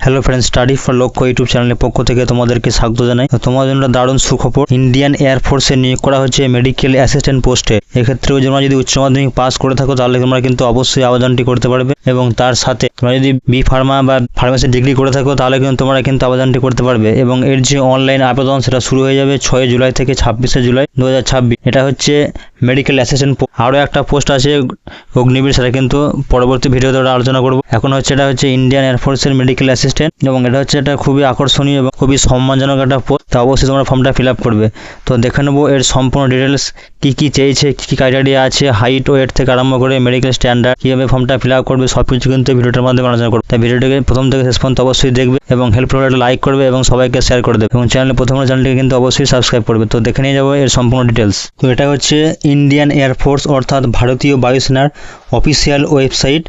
Hello friends, study for লক্ষ্য YouTube চ্যানেলের পক্ষ থেকে তোমাদেরকে স্বাগত জানাই। তোমাদের জন্য দারুণ সুখবর, ইন্ডিয়ান এয়ারফোর্সে নিয়োগ করা হচ্ছে মেডিকেল অ্যাসিস্ট্যান্ট পোস্টে। এক্ষেত্রে তোমরা যদি উচ্চ মাধ্যমিক পাস করে থাকো তাহলে তোমরা কিন্তু অবশ্যই আবেদনটি করতে পারবে, এবং তার সাথে তোমরা যদি বি ফার্মা বা ফার্মেসি ডিগ্রি করে থাকো তাহলে কিন্তু তোমরা কিন্তু আবেদনটি করতে পারবে। এবং এর যে অনলাইন আবেদন সেটা শুরু হয়ে যাবে 6 জুলাই থেকে 26 জুলাই 2026। এটা হচ্ছে মেডিকেল অ্যাসিস্ট্যান্ট। আরও একটা পোস্ট আছে অগ্নিবীর, সেটা কিন্তু পরবর্তী ভিডিওতে আলোচনা করবো। এখন এটা হচ্ছে ইন্ডিয়ান এয়ারফোর্সের মেডিকেল অ্যাসিস্ট্যান্ট, এবং এটা হচ্ছে একটা খুবই আকর্ষণীয় এবং খুবই সম্মানজনক একটা পোস্ট। তো অবশ্যই তোমরা ফর্মটা ফিল আপ করবে। তো দেখে নেবো এর সম্পূর্ণ ডিটেলস, কী চেয়েছে, কী ক্রাইটেরিয়া আছে, হাইট ওয়েট থেকে আরম্ভ করে মেডিকেল স্ট্যান্ডার্ড, কীভাবে ফর্মটা ফিল আপ করবে, সব কিছু কিন্তু ভিডিওটার মাধ্যমে আলোচনা করবে। তাই ভিডিওটাকে প্রথম থেকে শেষ পর্যন্ত অবশ্যই দেখবে এবং হেল্প করলে লাইক করবে এবং সবাইকে শেয়ার করে দেবে, এবং চ্যানেলটিকে কিন্তু অবশ্যই সাবস্ক্রাইব করবে। তো দেখে নিয়ে যাবো এর সম্পূর্ণ ডিটেলস। তো এটা হচ্ছে ইন্ডিয়ান এয়ারফোর্স অর্থাৎ ভারতীয় বায়ুসেনার অফিসিয়াল ওয়েবসাইট,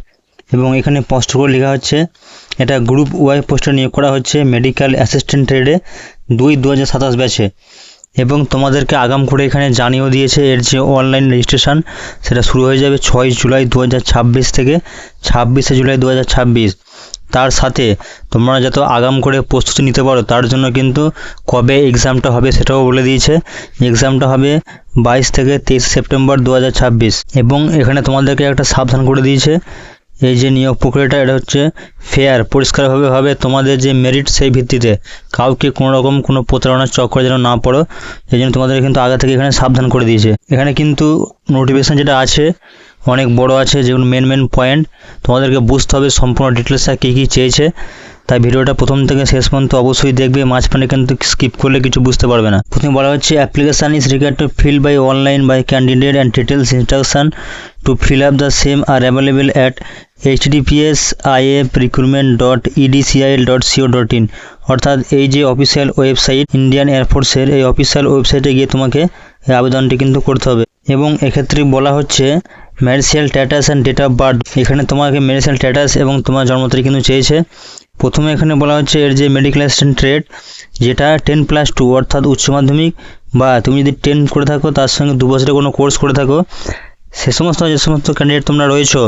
এবং এখানে পোস্ট করে লেখা হচ্ছে এটা গ্রুপ ওয়াই পোস্টে নিয়োগ করা হচ্ছে মেডিকেল অ্যাসিস্ট্যান্ট ট্রেডে 2027 ব্যাচে। এবং তোমাদেরকে আগাম করে এখানে জানিয়েও দিয়েছে এর যে অনলাইন রেজিস্ট্রেশন সেটা শুরু হয়ে যাবে 6 জুলাই 2026 থেকে 26 জুলাই 2026। তার সাথে তোমরা যত আগাম করে প্রস্তুতি নিতে পারো তার জন্য কিন্তু কবে এক্সামটা হবে সেটাও বলে দিয়েছে। এক্সামটা হবে 22 থেকে 23 সেপ্টেম্বর 2026। এবং এখানে তোমাদেরকে একটা সাবধান করে দিয়েছে, এই যে নিয়োগ প্রক্রিয়াটা এটা হচ্ছে ফেয়ার, পরিষ্কারভাবে হবে। তোমাদের যে মেরিট সেই ভিত্তিতে কাউকে কোনো প্রতারণার চক্করে যেন না পড়ো, এই জন্য তোমাদের কিন্তু আগে থেকে এখানে সাবধান করে দিয়েছে। এখানে কিন্তু নোটিফিকেশান যেটা আছে অনেক বড় আছে, যেগুলো মেন পয়েন্ট তোমাদেরকে বুঝতে হবে সম্পূর্ণ ডিটেলসটা কী চেয়েছে। তাই ভিডিওটা প্রথম থেকে শেষ পর্যন্ত অবশ্যই দেখবে, মাঝখানে কিন্তু স্কিপ করলে কিছু বুঝতে পারবে না। প্রথমে বলা হচ্ছে application is required to fill by online by candidate and details instruction to fill up the same are available at https://ifrecruitment.edcil.co.in। অর্থাৎ এই যে অফিসিয়াল ওয়েবসাইট ইন্ডিয়ান এয়ারফোর্সের, এই অফিসিয়াল ওয়েবসাইটে গিয়ে তোমাকে এই আবেদনটি কিন্তু করতে হবে। এবং এক্ষেত্রে বলা হচ্ছে marital status and date of birth. এখানে তোমাকে ম্যারিটাল স্ট্যাটাস এবং তোমার জন্ম তারিখ কিন্তু চেয়েছে। প্রথমে এখানে বলা হচ্ছে এর যে মেডিকেল অ্যাসিস্ট্যান্ট ট্রেড, যেটা 10+2 অর্থাৎ উচ্চ মাধ্যমিক বা তুমি যদি 10 করে থাকো তার সঙ্গে 2 বছরের কোনো কোর্স করে থাকো, যে সমস্ত ক্যান্ডিডেট তোমরা রয়েছো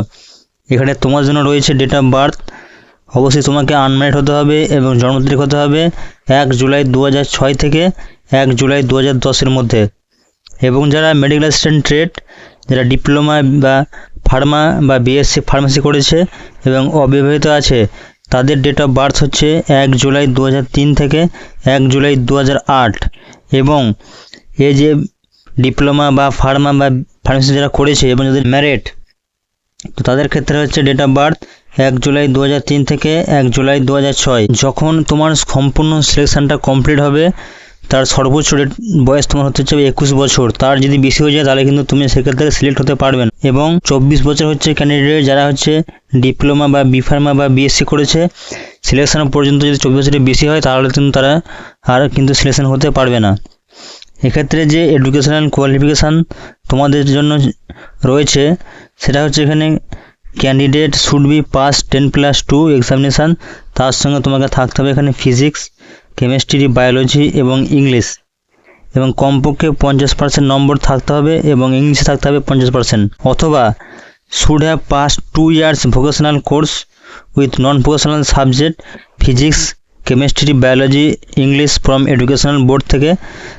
এখানে তোমার জন্য রয়েছে ডেট অফ বার্থ। অবশ্যই তোমাকে আনম্যারিড হতে হবে এবং জন্ম তারিখ হতে হবে 1 জুলাই 2006 থেকে 1 জুলাই 2010 মধ্যে। এবং যারা মেডিকেল অ্যাসিস্ট্যান্ট ট্রেড, যারা ডিপ্লোমা বা ফার্মা বা বিএসসি ফার্মেসি করেছে এবং অবিবাহিত আছে, তাদের ডেট অফ বার্থ হচ্ছে 1 জুলাই 2003 থেকে 1 জুলাই 2008। এবং এই যে ডিপ্লোমা বা ফার্মা বা ফার্মেসি যারা করেছে এবং যাদের ম্যারিড, তো তাদের ক্ষেত্রে হচ্ছে ডেট অফ বার্থ 1 জুলাই 2003 থেকে 1 জুলাই 2006। যখন তোমার সম্পূর্ণ সিলেকশানটা কমপ্লিট হবে তার সর্বোচ্চ বয়স তোমার হচ্ছে 21 বছর। তার যদি বেশি হয়ে যায় তাহলে কিন্তু তুমি সেক্ষেত্রে সিলেক্ট হতে পারবে না। এবং 24 বছর হচ্ছে ক্যান্ডিডেট যারা হচ্ছে ডিপ্লোমা বা বি ফার্মা বা বিএসসি করেছে, সিলেকশন পর্যন্ত যদি 24 বছরের বেশি হয় তাহলে কিন্তু তারা আর কিন্তু সিলেকশন হতে পারবে না। এক্ষেত্রে যে এডুকেশনাল কোয়ালিফিকেশান তোমাদের জন্য রয়েছে সেটা হচ্ছে এখানে candidate should B pass 10+2 examination. তার সঙ্গে তোমাকে থাকতে হবে এখানে ফিজিক্স, কেমিস্ট্রি, বায়োলজি এবং ইংলিশ, এবং কমপক্ষে 50% নম্বর থাকতে হবে এবং ইংলিশে থাকতে হবে 50%। অথবা should have pass 2 years vocational course with non vocational subject physics, chemistry, biology, English from educational board থেকে,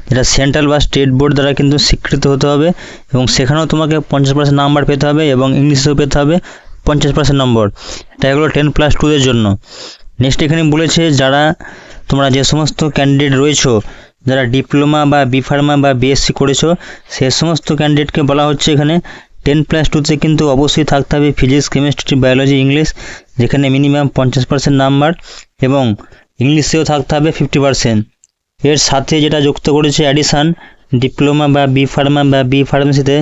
যেটা সেন্ট্রাল বা স্টেট বোর্ড দ্বারা কিন্তু স্বীকৃত হতে হবে, এবং সেখানেও তোমাকে 50% নাম্বার পেতে হবে এবং ইংলিশেও পেতে হবে 50% নম্বর। এটা এগুলো 10+2 জন্য। নেক্সট এখানে বলেছে যারা তোমরা যে সমস্ত ক্যান্ডিডেট রয়েছো যারা ডিপ্লোমা বা বি ফার্মা বা বিএসসি করেছো, সে সমস্ত ক্যান্ডিডেটকে বলা হচ্ছে এখানে 10+2 কিন্তু অবশ্যই থাকতে হবে ফিজিক্স, কেমিস্ট্রি, বায়োলজি, ইংলিশ, যেখানে মিনিমাম 50% নাম্বার, এবং ইংলিশেও থাকতে হবে 50%। এর সাথে যেটা যুক্ত করেছে অ্যাডিশান, ডিপ্লোমা বা বি ফার্মা বা বি ফার্মেসিতে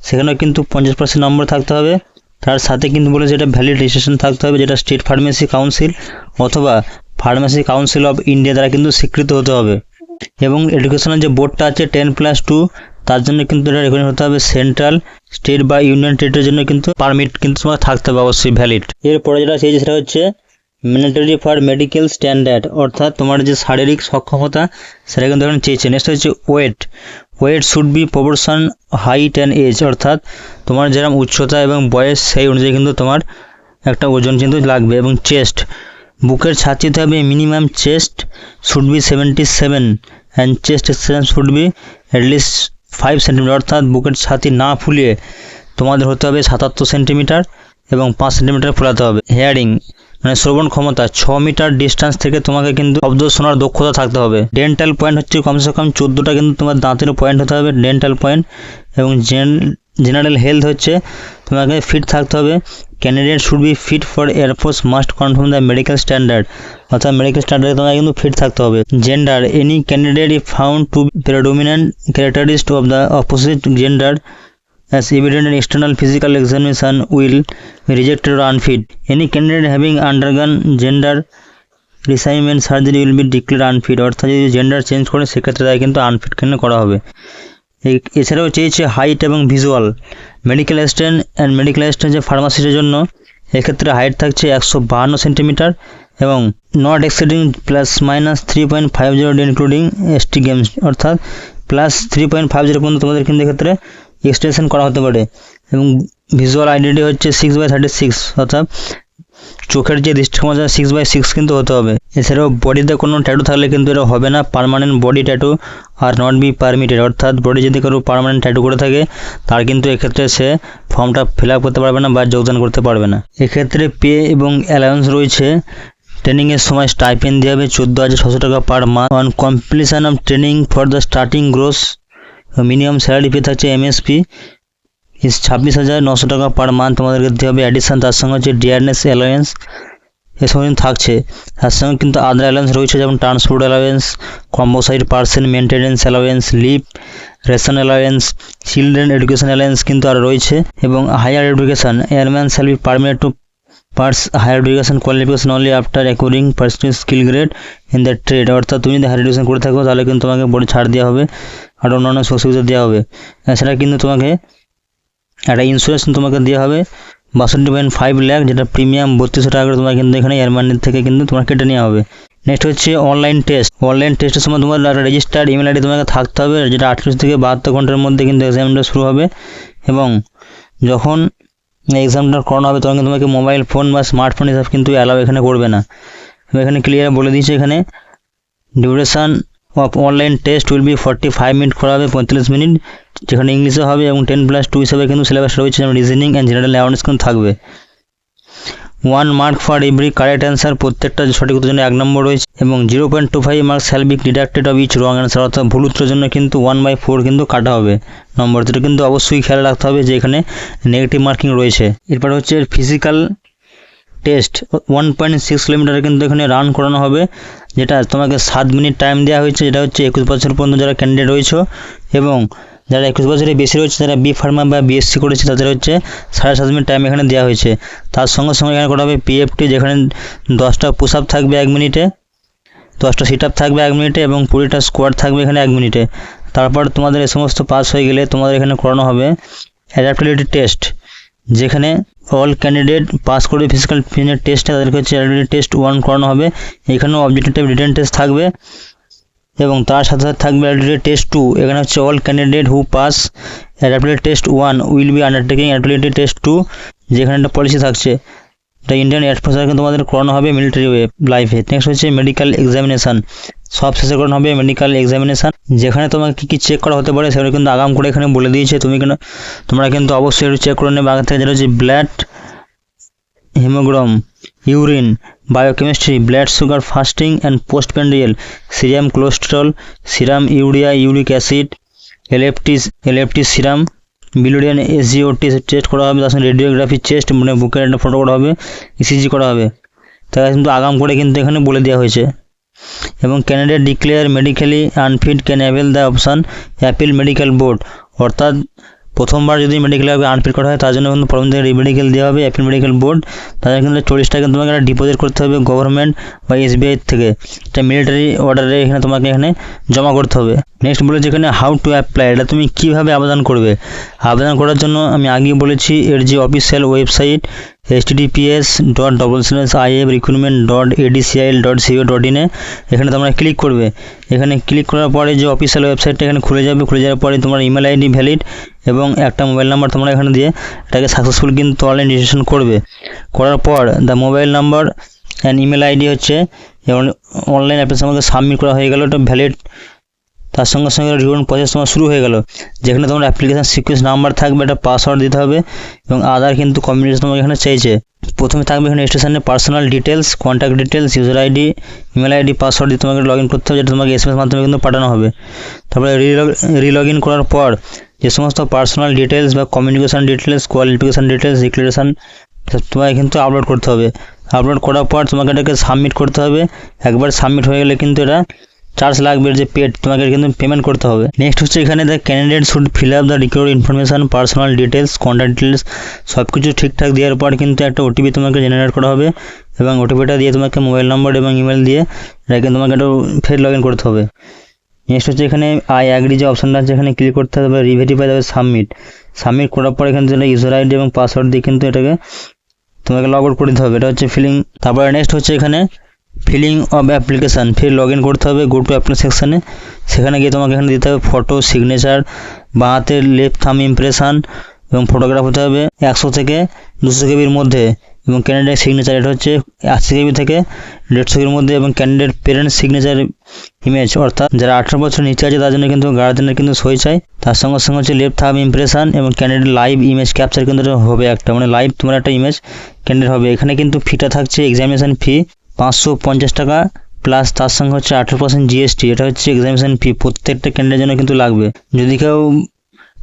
সেখানেও কিন্তু 50% নম্বর থাকতে হবে। তার সাথে কিন্তু বলেছে এটা ভ্যালিড রেজিস্ট্রেশন থাকতে হবে, যেটা স্টেট ফার্মেসি কাউন্সিল অথবা ফার্মেসি কাউন্সিল অফ ইন্ডিয়া দ্বারা কিন্তু স্বীকৃত হতে হবে। এবং এডুকেশনাল যে বোর্ডটা আছে 10+2 তার জন্য কিন্তু এটা রেকগনাইজ হতে হবে সেন্ট্রাল, স্টেট বা ইউনিয়ন টেরিটরির জন্য কিন্তু পারমিট কিন্তু তোমার থাকতে হবে অবশ্যই ভ্যালিড। এরপরে যেটা চেয়েছে সেটা হচ্ছে ম্যান্ডেটরি ফর মেডিকেল স্ট্যান্ডার্ড, অর্থাৎ তোমার যে শারীরিক সক্ষমতা সেটা কিন্তু এখানে চেয়েছে। নেক্সট হচ্ছে weight should be proportion height and age, অর্থাৎ তোমার যেরকম উচ্চতা এবং বয়স সেই অনুযায়ী কিন্তু তোমার একটা ওজন কিন্তু লাগবে। এবং চেস্ট বুকের ছাতি হতে হবে minimum chest should be 77 and chest extension should be at least 5 centimetre, অর্থাৎ বুকের ছাতি না ফুলিয়ে তোমাদের হতে হবে 77 সেন্টিমিটার এবং 5 সেন্টিমিটার ফোলাতে হবে। হেয়ারিং মানে শ্রবণ ক্ষমতা 6 মিটার ডিস্টেন্স থেকে তোমাকে কিন্তু শব্দ শোনার দক্ষতা থাকতে হবে। ডেন্টাল পয়েন্ট হচ্ছে কমসে কম 14টা কিন্তু তোমার দাঁতের পয়েন্ট হতে হবে ডেন্টাল পয়েন্ট। এবং জেনারেল হেলথ হচ্ছে তোমাকে ফিট থাকতে হবে। Candidate should be fit for air force must confirm the medical standard, অর্থাৎ মেডিকেল স্ট্যান্ডার্ডে তোমাকে কিন্তু ফিট থাকতে হবে। Gender any candidate if found to predominant characteristic of the opposite gender as evident in external physical examination will be rejected or unfit. Any candidate having undergone gender reassignment surgery will be declared unfit, অর্থাৎ যদি gender change করে সেক্ষেত্রে তাই কিন্তু unfit কেন করা হবে। এছাড়াও চেয়েছে হাইট এবং visual. Medical assistant and medical assistant যে ফার্মাসিস্টের জন্য এক্ষেত্রে হাইট থাকছে 152 সেন্টিমিটার এবং not exceeding +-3.50 including ST games, অর্থাৎ +3.50 পর্যন্ত তোমাদের কিন্তু এক্ষেত্রে এক্সটেনশন করা হতে পারে। এবং ভিজুয়াল আইডেন্টি হচ্ছে 6/36, অর্থাৎ চোখের যে দৃষ্টিক্ষমতা 6/6 কিন্তু হতে হবে। এছাড়াও বডিতে কোনো ট্যাটু থাকলে কিন্তু এটা হবে না, permanent body tattoo are not be permitted, অর্থাৎ বডি যদি কারো পার্মানেন্ট ট্যাটু করে থাকে তার কিন্তু এক্ষেত্রে সে ফর্মটা ফিল আপ করতে পারবে না বা যোগদান করতে পারবে না। এক্ষেত্রে পে এবং অ্যালাউন্স রয়েছে। ট্রেনিংয়ের সময় স্টাইপেন্ড দেওয়া হবে 14,600 টাকা per month. On completion of training for the starting gross minimum salary pay থাকছে এমএসপি ইস 26,900 টাকা পার মান্থ তোমাদেরকে দিতে হবে। অ্যাডিশন তার সঙ্গে হচ্ছে ডিয়ারনেস অ্যালাউন্স এসব কিন্তু থাকছে। তার সঙ্গে কিন্তু আদার অ্যালাউন্স রয়েছে, যেমন transport allowance, composite person maintenance allowance, leave ration allowance, children education allowance কিন্তু আর রয়েছে। এবং higher education airman shall be permitted to pursue higher education qualification only after acquiring personal skill grade in the trade, অর্থাৎ তুমি যদি higher education করে থাকো তাহলে কিন্তু তোমাকে বড় ছাড় দেওয়া হবে আর অন্যান্য সুবিধা দেওয়া হবে। এছাড়া কিন্তু তোমাকে একটা ইন্স্যুরেন্স তোমাকে দেওয়া হবে 62.5 লাখ, যেটা প্রিমিয়াম 3200 টাকা করে তোমাকে কিন্তু এখানে এয়ারমানির থেকে কিন্তু তোমার কেটে নেওয়া হবে। নেক্সট হচ্ছে অনলাইন টেস্ট। অনলাইন টেস্টের সময় তোমার রেজিস্টার্ড ইমেল আইডি তোমাকে থাকতে হবে, যেটা 48 থেকে 72 ঘন্টার মধ্যে কিন্তু এক্সামটা শুরু হবে। এবং যখন এক্সামটা করানো হবে তখন তোমাকে মোবাইল ফোন বা স্মার্টফোন হিসাব কিন্তু অ্যালাউ এখানে করবে না। এখানে ক্লিয়ার বলে দিয়েছে, এখানে duration of online test will be 45 minute করা হবে, 45 মিনিট, যেখানে ইংলিশে হবে এবং 10+2 হিসাবে কিন্তু সিলেবাস রয়েছে, যেমন রিজনিং অ্যান্ড জেনারেল অ্যাওয়ারনেস কিন্তু থাকবে। 1 mark for every correct answer, প্রত্যেকটা সঠিক উত্তরের জন্য 1 নম্বর রয়েছে। এবং 0.25 marks shall be deducted of each wrong answer, অর্থাৎ ভুল উত্তরের জন্য কিন্তু 1/4 কিন্তু কাটা হবে নম্বর। যেটা কিন্তু অবশ্যই খেয়াল রাখতে হবে যে এখানে নেগেটিভ মার্কিং রয়েছে। এরপর হচ্ছে ফিজিক্যাল টেস্ট 1.6 কিলোমিটার কিন্তু এখানে রান করানো হবে, যেটা তোমাকে 7 মিনিট টাইম দেওয়া হয়েছে। যেটা হচ্ছে 21 বছর পর্যন্ত যারা ক্যান্ডিডেট রয়েছে এবং যারা 21 বছরের বেশি রয়েছে, যারা বি ফার্মা বা বিএসসি করেছে তাদের হচ্ছে 7.5 মিনিট টাইম এখানে দেওয়া হয়েছে। তার সঙ্গে সঙ্গে এখানে করা হবে পিএফটি, যেখানে 10টা পুশ আপ থাকবে 1 মিনিটে, 10টা সিট আপ থাকবে 1 মিনিটে এবং 20টা স্কোয়াড থাকবে এখানে 1 মিনিটে। তারপর তোমাদের এই সমস্ত পাস হয়ে গেলে তোমাদের এখানে করানো হবে অ্যাডাপ্টিবিলিটি টেস্ট, যেখানে অল ক্যান্ডিডেট পাস করে ফিজিক্যাল ফিটনেস টেস্টে তাদেরকে হচ্ছে অ্যাডাপ্টিবিলিটি টেস্ট 1 করানো হবে। এখানেও অবজেক্টিভ রিটেন টেস্ট থাকবে এবং তার সাথে সাথে থাকবে অ্যাডাপ্টিবিলিটি টেস্ট 2। এখানে হচ্ছে all candidate who pass adaptability test 1 will be undertaking adaptability test 2, যেখানে একটা পলিসি থাকছে। এটা ইন্ডিয়ান এয়ারফোর্স কিন্তু তোমাদের করানো হবে মিলিটারি লাইফে। নেক্সট হচ্ছে মেডিকেল এক্সামিনেশান, সব শেষে করানো হবে মেডিকেল এক্সামিনেশান, যেখানে তোমাকে কী কী চেক করা হতে পারে সেগুলো কিন্তু আগাম করে এখানে বলে দিয়েছে। তোমরা কিন্তু অবশ্যই একটু চেক করে নেবে আগে থেকে, যেটা হচ্ছে blood, haemogram, urine, biochemistry, blood sugar, fasting and postprandial, serum cholesterol, serum urea, uric acid, LFT serum, বিলোডিয়ান এসজিওটি টেস্ট করা হবে। তার সঙ্গে রেডিওগ্রাফি চেস্ট মানে বুকের একটা ফটো করা হবে, ইসিজি করা হবে। তাই কিন্তু আগাম করে কিন্তু এখানে বলে দেওয়া হয়েছে। এবং candidate declare medically unfit can avail the option appeal medical board, অর্থাৎ প্রথমবার যদি মেডিকেল আনফিট করা হয় তার জন্য কিন্তু প্রথম থেকে রিমেডিকেল দেওয়া হবে অ্যাপিল মেডিকেল বোর্ড। তাদের কিন্তু 40 টাকা তোমাকে একটা ডিপোজিট করতে হবে গভর্নমেন্ট বা এসবিআই থেকে, এটা মিলিটারি অর্ডারে এখানে তোমাকে এখানে জমা করতে হবে। নেক্সট বলেছে এখানে হাউ টু অ্যাপ্লাই, এটা তুমি কীভাবে আবেদন করবে। আবেদন করার জন্য আমি আগেই বলেছি এর যে অফিসিয়াল ওয়েবসাইট https://recruitment.adcil.co.in এখানে তোমরা ক্লিক করবে। এখানে ক্লিক করার পরে যে অফিসিয়াল ওয়েবসাইটটা এখানে খুলে যাবে, খুলে যাওয়ার পরে তোমার ইমেল আইডি ভ্যালিড এবং একটা মোবাইল নাম্বার তোমরা এখানে দিয়ে এটাকে সাকসেসফুল কিন্তু অনলাইন রেজিস্ট্রেশন করবে। করার পর the mobile number and email ID হচ্ছে অনলাইন অ্যাপ্লিকেশন আমাকে সাবমিট করা হয়ে গেল, এটা ভ্যালিড। তার সঙ্গে সঙ্গে রিটার্ন প্রসেস তোমার শুরু হয়ে গেল, যেখানে তোমার অ্যাপ্লিকেশন সিকোয়েন্স নাম্বার থাকবে, একটা পাসওয়ার্ড দিতে হবে এবং আদার কিন্তু কমিউনিকেশন তোমাকে এখানে চাইছে। প্রথমে থাকবে এখানে স্টেশনে personal details, contact details, user ID, email ID, password দিয়ে তোমাকে লগ ইন করতে হবে, যেটা তোমাকে এসএমএস মাধ্যমে কিন্তু পাঠানো হবে। তারপরে রিলগ ইন করার পর যে সমস্ত পার্সোনাল ডিটেলস বা communication details, qualification details, declaration তোমাকে কিন্তু আপলোড করতে হবে। আপলোড করার পর তোমাকে এটাকে সাবমিট করতে হবে। একবার সাবমিট হয়ে গেলে কিন্তু এটা চার্জ লাগবে, যে পেড তোমাকে কিন্তু পেমেন্ট করতে হবে। নেক্সট হচ্ছে এখানে the candidate should feel up the required information, personal details, contact details সব কিছু ঠিকঠাক দেওয়ার পর কিন্তু একটা ওটিপি তোমাকে জেনারেট করা হবে এবং ওটিপিটা দিয়ে তোমাকে মোবাইল নম্বর এবং ইমেল দিয়ে এটা তোমাকে একটা ফের লগ ইন করতে হবে। নেক্সট হচ্ছে এখানে আই অ্যাগ্রি যে অপশানটা আছে এখানে ক্লিক করতে হবে, রিভেরিফাই যাবে সাবমিট করার পর এখানে যেটা ইউজার আইডি এবং পাসওয়ার্ড দিয়ে কিন্তু এটাকে তোমাকে লগ আউট করে দিতে হবে। এটা হচ্ছে ফিলিং। তারপরে নেক্সট হচ্ছে এখানে ফিলিং অফ অ্যাপ্লিকেশান, ফির লগ ইন করতে হবে গো টু অ্যাপ্লিকেশন সেকশানে। সেখানে গিয়ে তোমাকে এখানে দিতে হবে ফটো, সিগনেচার, বাঁ হাতের লেফট থাম ইমপ্রেশন এবং ফটোগ্রাফ হতে হবে 100 থেকে 200 কেবির মধ্যে এবং ক্যান্ডিডেট সিগনেচার এটা হচ্ছে 80 কেবি থেকে 150 কেবির মধ্যে এবং ক্যান্ডিডেট পেরেন্টস সিগনেচার ইমেজ, অর্থাৎ যারা 18 বছর নিচে আছে তার জন্য কিন্তু গার্জেনের কিন্তু সই চাই। তার সঙ্গে সঙ্গে হচ্ছে লেফট থাম ইমপ্রেশন এবং ক্যান্ডিডেট লাইভ ইমেজ ক্যাপচার কিন্তু হবে একটা, মানে লাইভ তোমার একটা ইমেজ ক্যান্ডিডেট হবে। এখানে কিন্তু ফিটা থাকছে এক্সামিনেশন ফি 550 টাকা প্লাস তার সঙ্গে হচ্ছে 18% জিএসটি, এটা হচ্ছে এক্সামিনেশন ফি প্রত্যেকটা ক্যান্ডিডেটের জন্য কিন্তু লাগবে। যদি কেউ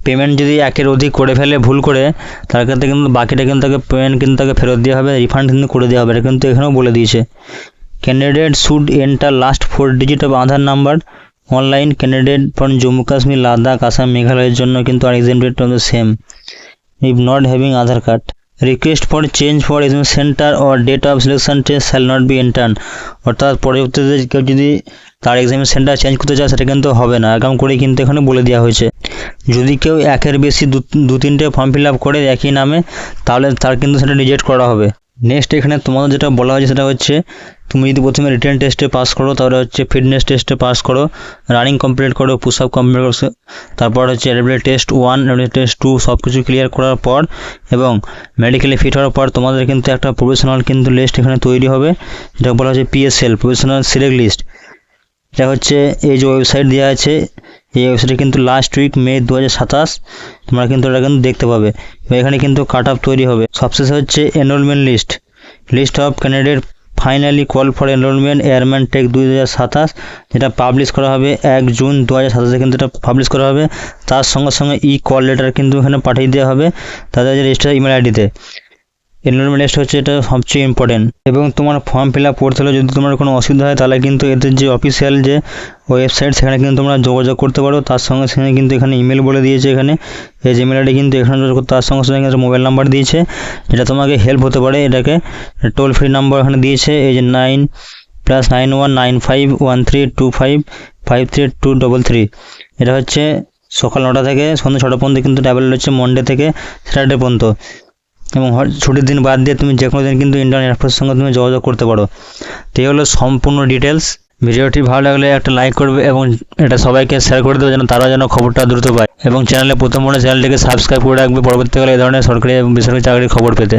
পেমেন্ট যদি একের অধিক করে ফেলে ভুল করে, তার ক্ষেত্রে কিন্তু বাকিটা কিন্তু তাকে পেমেন্ট কিন্তু তাকে ফেরত দেওয়া হবে, রিফান্ড কিন্তু করে দেওয়া হবে, এটা কিন্তু এখানেও বলে দিয়েছে। Candidate should enter last 4 digit of Aadhaar number online. Candidate from Jammu Kashmir, Ladakh, Assam, মেঘালয়ের জন্য কিন্তু আর exempted from the same if not having Aadhaar card. Request for change for exam centre or date of selection test shall not be entertained, অর্থাৎ পরবর্তীতে কেউ যদি তার exam centre change করতে চায় সেটা কিন্তু হবে না, এরকম করেই কিন্তু এখানে বলে দেওয়া হয়েছে। যদি কেউ একের বেশি 2-3টে ফর্ম ফিল আপ করে একই নামে, তাহলে তার কিন্তু সেটা রিজেক্ট করা হবে। নেক্সট এখানে তোমাদের যেটা বলা হয়েছে সেটা হচ্ছে তুমি যদি প্রথমে রিটেন টেস্টে পাস করো, তাহলে হচ্ছে ফিটনেস টেস্টে পাস করো, রানিং কমপ্লিট করো, পুশ আপ কমপ্লিট করো, তারপর হচ্ছে এলিজিবিলিটি টেস্ট 1, এলিজিবিলিটি টেস্ট 2 সব কিছু ক্লিয়ার করার পর এবং মেডিকেলি ফিট হওয়ার পর তোমাদের কিন্তু একটা প্রফেশনাল কিন্তু লিস্ট এখানে তৈরি হবে, যেটা বলা হচ্ছে PSL, প্রফেশনাল সিলেক্ট লিস্ট। এটা হচ্ছে এই যে ওয়েবসাইট দেওয়া আছে, এই ওয়েবসাইটে কিন্তু লাস্ট উইক মে 2027 তোমরা কিন্তু এটা কিন্তু দেখতে পাবে। এখানে কিন্তু কাট অফ তৈরি হবে। সবশেষে হচ্ছে enrolment list of candidate finally call for enrolment airman tech 2027, যেটা পাবলিশ করা হবে 1 জুন 2027 কিন্তু এটা পাবলিশ করা হবে। তার সঙ্গে সঙ্গে কল লেটার কিন্তু এখানে পাঠিয়ে দেওয়া হবে তাদের যে রেজিস্টার ইমেল আইডিতে। এনরোলমেন্ট লিস্ট হচ্ছে এটা সবচেয়ে ইম্পর্টেন্ট। এবং তোমার ফর্ম ফিল আপ করতে হলে যদি তোমার কোনো অসুবিধা হয়, তাহলে কিন্তু এদের যে অফিসিয়াল যে ওয়েবসাইট সেখানে কিন্তু তোমরা যোগাযোগ করতে পারো। তার সঙ্গে সঙ্গে কিন্তু এখানে ইমেল বলে দিয়েছে, এখানে এই ইমেল আইডি কিন্তু এখানে তার সঙ্গে সঙ্গে মোবাইল নাম্বার দিয়েছে, যেটা তোমাকে হেল্প হতে পারে। এটাকে টোল ফ্রি নাম্বার এখানে দিয়েছে, এই যে 9+91951325533233। এটা হচ্ছে সকাল 9টা থেকে সন্ধ্যা 6টা পর্যন্ত কিন্তু ট্রাভেল হচ্ছে মন্ডে থেকে স্যাটারডে পর্যন্ত, এবং ছুটির দিন বাদ দিয়ে তুমি যে কোনো দিন কিন্তু ইন্ডিয়ান এয়ারফোর্সের সঙ্গে তুমি যোগাযোগ করতে পারো। তো এই হলো সম্পূর্ণ ডিটেলস। ভিডিওটি ভালো লাগলে একটা লাইক করবে এবং এটা সবাইকে শেয়ার করে দেবে, যেন তারা যেন খবরটা দ্রুত পায়। এবং চ্যানেলে প্রথম চ্যানেলটিকে সাবস্ক্রাইব করে রাখবে পরবর্তীকালে এই ধরনের সরকারি এবং বেসরকারি চাকরির খবর পেতে।